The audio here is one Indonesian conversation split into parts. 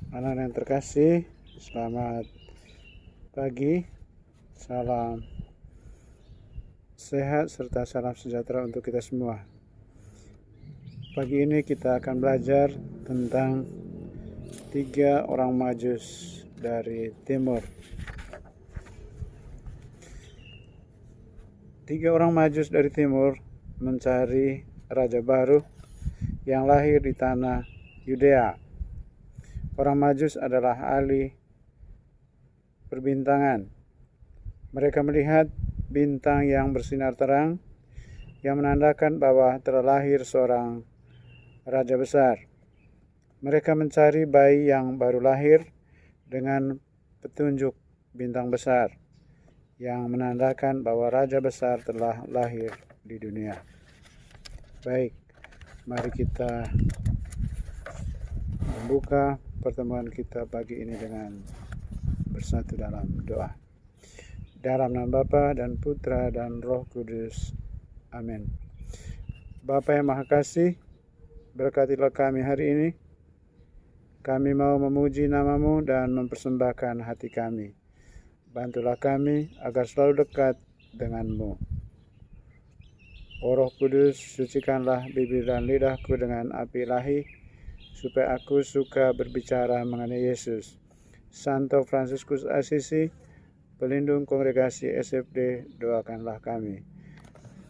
Anak-anak yang terkasih, selamat pagi, salam sehat serta salam sejahtera untuk kita semua. Pagi ini kita akan belajar tentang 3 orang Majus dari timur. 3 orang Majus dari timur mencari raja baru yang lahir di tanah Yudea. Orang Majus adalah ahli perbintangan. Mereka melihat bintang yang bersinar terang yang menandakan bahwa telah lahir seorang raja besar. Mereka mencari bayi yang baru lahir dengan petunjuk bintang besar yang menandakan bahwa raja besar telah lahir di dunia. Baik, mari kita membuka pertemuan kita pagi ini dengan bersatu dalam doa. Dalam nama Bapa dan Putra dan Roh Kudus. Amin. Bapa yang Maha Kasih, berkatilah kami hari ini. Kami mau memuji nama-Mu dan mempersembahkan hati kami. Bantulah kami agar selalu dekat dengan-Mu. O Roh Kudus, sucikanlah bibir dan lidahku dengan api ilahi, supaya aku suka berbicara mengenai Yesus. Santo Fransiskus Assisi, pelindung kongregasi SFD, doakanlah kami.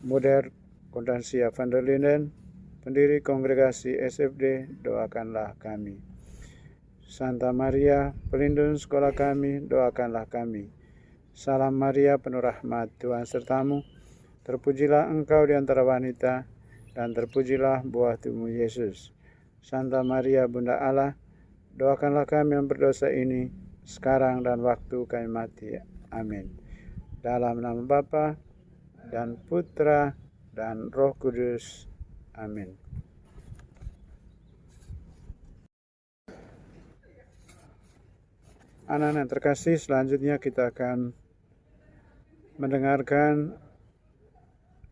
Moeder Constantia van der Linden, pendiri kongregasi SFD, doakanlah kami. Santa Maria, pelindung sekolah kami, doakanlah kami. Salam Maria, penuh rahmat, Tuhan sertamu. Terpujilah engkau di antara wanita, dan terpujilah buah tubuhmu Yesus. Santa Maria, Bunda Allah, doakanlah kami yang berdosa ini, sekarang dan waktu kami mati. Amin. Dalam nama Bapa dan Putra dan Roh Kudus. Amin. Anak-anak yang terkasih, selanjutnya kita akan mendengarkan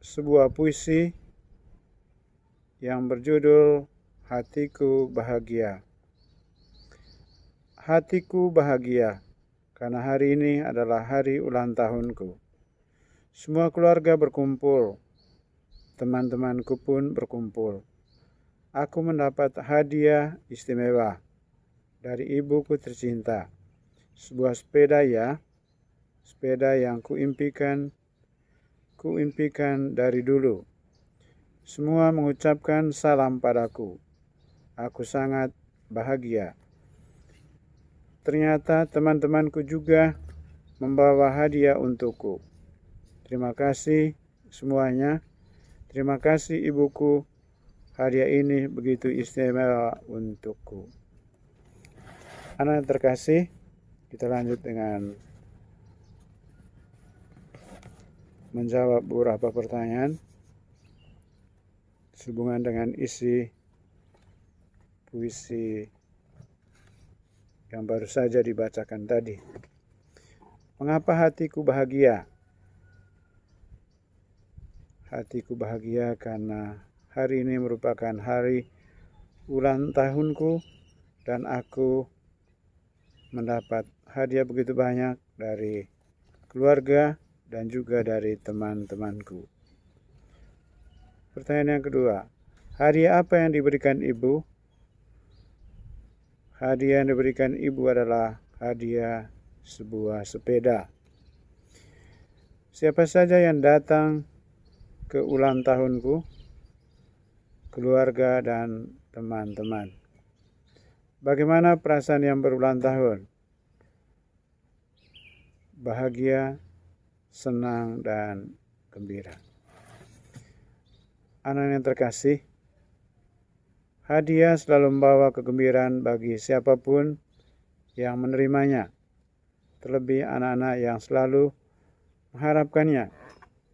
sebuah puisi yang berjudul Hatiku Bahagia. Hatiku bahagia, karena hari ini adalah hari ulang tahunku. Semua keluarga berkumpul, teman-temanku pun berkumpul. Aku mendapat hadiah istimewa dari ibuku tercinta. Sebuah sepeda yang kuimpikan dari dulu. Semua mengucapkan salam padaku. Aku sangat bahagia. Ternyata teman-temanku juga membawa hadiah untukku. Terima kasih semuanya. Terima kasih ibuku. Hadiah ini begitu istimewa untukku. Anak terkasih, kita lanjut dengan menjawab beberapa pertanyaan sehubungan dengan isi puisi yang baru saja dibacakan tadi. Mengapa hatiku bahagia? Hatiku bahagia karena hari ini merupakan hari ulang tahunku dan aku mendapat hadiah begitu banyak dari keluarga dan juga dari teman-temanku. Pertanyaan yang kedua, hadiah apa yang diberikan ibu? Hadiah yang diberikan ibu adalah hadiah sebuah sepeda. Siapa saja yang datang ke ulang tahunku? Keluarga dan teman-teman. Bagaimana perasaan yang berulang tahun? Bahagia, senang, dan gembira. Anak yang terkasih, hadiah selalu membawa kegembiraan bagi siapapun yang menerimanya, terlebih anak-anak yang selalu mengharapkannya.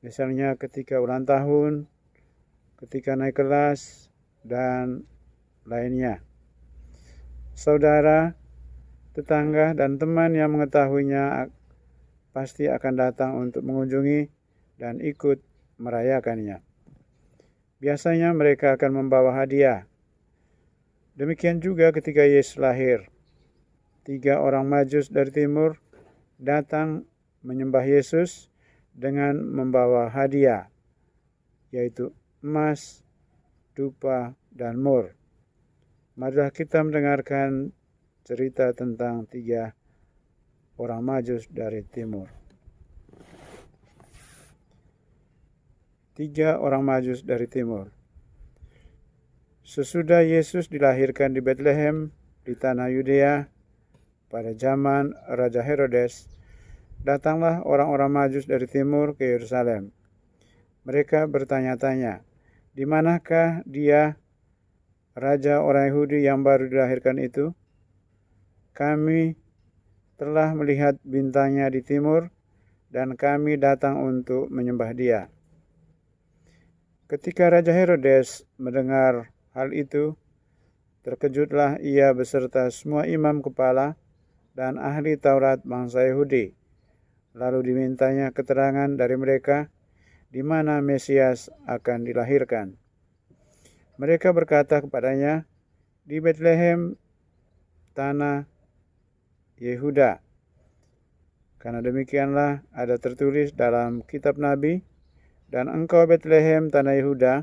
Misalnya ketika ulang tahun, ketika naik kelas, dan lainnya. Saudara, tetangga, dan teman yang mengetahuinya pasti akan datang untuk mengunjungi dan ikut merayakannya. Biasanya mereka akan membawa hadiah. Demikian juga ketika Yesus lahir. 3 orang Majus dari timur datang menyembah Yesus dengan membawa hadiah, yaitu emas, dupa, dan mur. Marilah kita mendengarkan cerita tentang 3 orang Majus dari timur. 3 orang Majus dari timur. Sesudah Yesus dilahirkan di Betlehem di tanah Yudea pada zaman Raja Herodes, datanglah orang-orang Majus dari timur ke Yerusalem. Mereka bertanya-tanya, di manakah dia, Raja orang Yahudi yang baru dilahirkan itu? Kami telah melihat bintangnya di timur, dan kami datang untuk menyembah dia. Ketika Raja Herodes mendengar hal itu, terkejutlah ia beserta semua imam kepala dan ahli Taurat bangsa Yahudi. Lalu dimintanya keterangan dari mereka di mana Mesias akan dilahirkan. Mereka berkata kepadanya, di Betlehem, tanah Yehuda. Karena demikianlah ada tertulis dalam kitab Nabi, dan engkau Betlehem tanah Yehuda,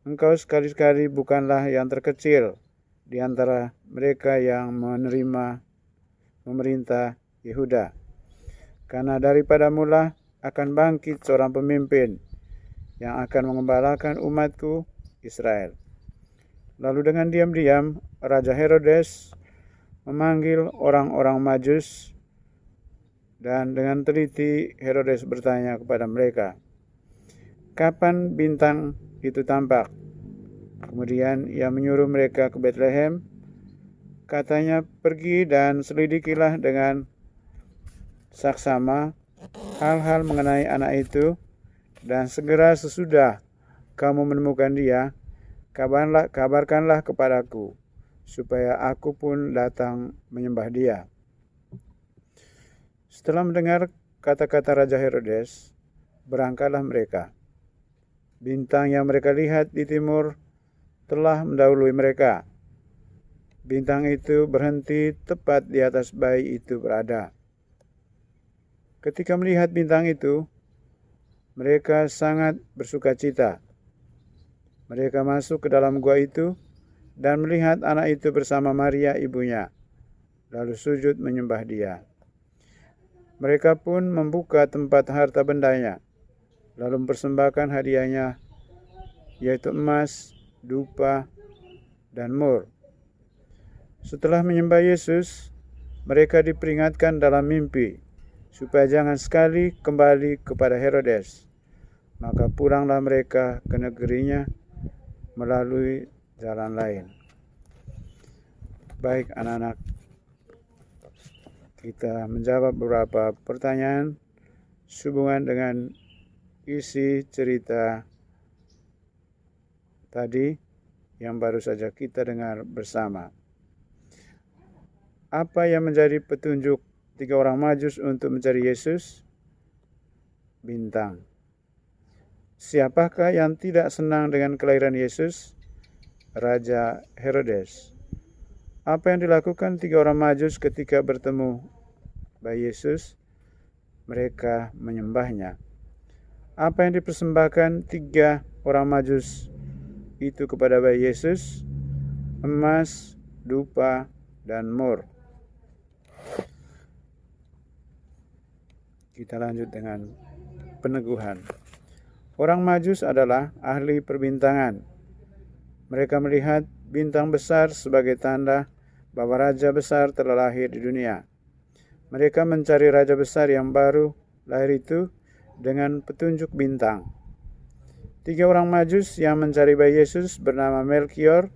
engkau sekali-sekali bukanlah yang terkecil di antara mereka yang menerima memerintah Yehuda. Karena daripada mula akan bangkit seorang pemimpin yang akan mengembalakan umatku Israel. Lalu dengan diam-diam Raja Herodes memanggil orang-orang Majus, dan dengan teliti Herodes bertanya kepada mereka, kapan bintang itu tampak? Kemudian ia menyuruh mereka ke Betlehem. Katanya, pergi dan selidikilah dengan saksama hal-hal mengenai anak itu, dan segera sesudah kamu menemukan dia, kabarkanlah kepadaku, supaya aku pun datang menyembah dia. Setelah mendengar kata-kata Raja Herodes, berangkatlah mereka. Bintang yang mereka lihat di timur telah mendahului mereka. Bintang itu berhenti tepat di atas bayi itu berada. Ketika melihat bintang itu, mereka sangat bersukacita. Mereka masuk ke dalam gua itu dan melihat anak itu bersama Maria ibunya, lalu sujud menyembah dia. Mereka pun membuka tempat harta bendanya, lalu mempersembahkan hadiahnya, yaitu emas, dupa, dan mur. Setelah menyembah Yesus, mereka diperingatkan dalam mimpi, supaya jangan sekali kembali kepada Herodes. Maka pulanglah mereka ke negerinya melalui jalan lain. Baik anak-anak, kita menjawab beberapa pertanyaan sehubungan dengan isi cerita tadi yang baru saja kita dengar bersama. Apa yang menjadi petunjuk 3 orang Majus untuk mencari Yesus? Bintang. Siapakah yang tidak senang dengan kelahiran Yesus? Raja Herodes. Apa yang dilakukan 3 orang Majus ketika bertemu bayi Yesus? Mereka menyembahnya. Apa yang dipersembahkan 3 orang Majus itu kepada bayi Yesus? Emas, dupa, dan mur. Kita lanjut dengan peneguhan. Orang Majus adalah ahli perbintangan. Mereka melihat bintang besar sebagai tanda bahwa raja besar telah lahir di dunia. Mereka mencari raja besar yang baru lahir itu dengan petunjuk bintang. 3 orang Majus yang mencari bayi Yesus bernama Melkior,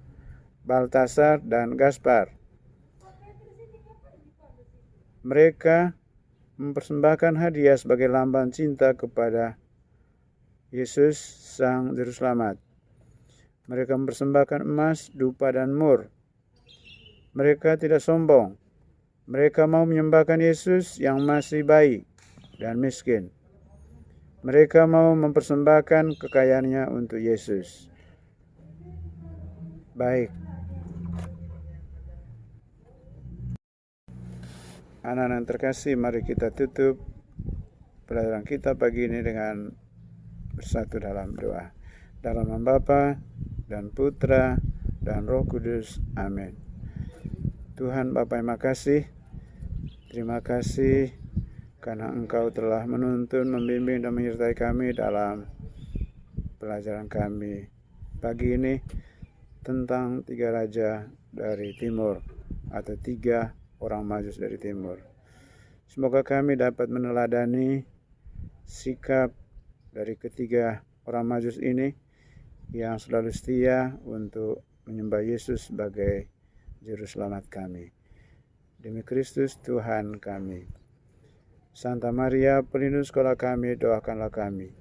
Baltasar, dan Gaspar. Mereka mempersembahkan hadiah sebagai lambang cinta kepada Yesus Sang Juru Selamat. Mereka mempersembahkan emas, dupa, dan mur. Mereka tidak sombong. Mereka mau menyembahkan Yesus yang masih bayi dan miskin. Mereka mau mempersembahkan kekayaannya untuk Yesus. Baik. Anak-anak yang terkasih, mari kita tutup pelajaran kita pagi ini dengan bersatu dalam doa. Dalam nama Bapa dan Putra dan Roh Kudus. Amin. Tuhan Bapa yang makasih, terima kasih karena Engkau telah menuntun, membimbing, dan menyertai kami dalam pelajaran kami pagi ini tentang 3 raja dari timur atau 3 orang Majus dari timur. Semoga kami dapat meneladani sikap dari ketiga orang Majus ini yang selalu setia untuk menyembah Yesus sebagai Juru Selamat kami. Demi Kristus Tuhan kami. Santa Maria, pelindung sekolah kami, doakanlah kami.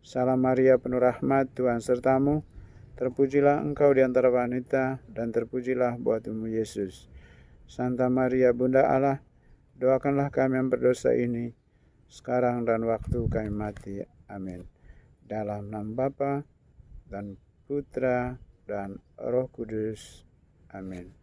Salam Maria, penuh rahmat, Tuhan sertamu. Terpujilah engkau di antara wanita, dan terpujilah buah tubuhmu Yesus. Santa Maria, Bunda Allah, doakanlah kami yang berdosa ini, sekarang dan waktu kami mati. Amin. Dalam nama Bapa dan Putra dan Roh Kudus. Amin.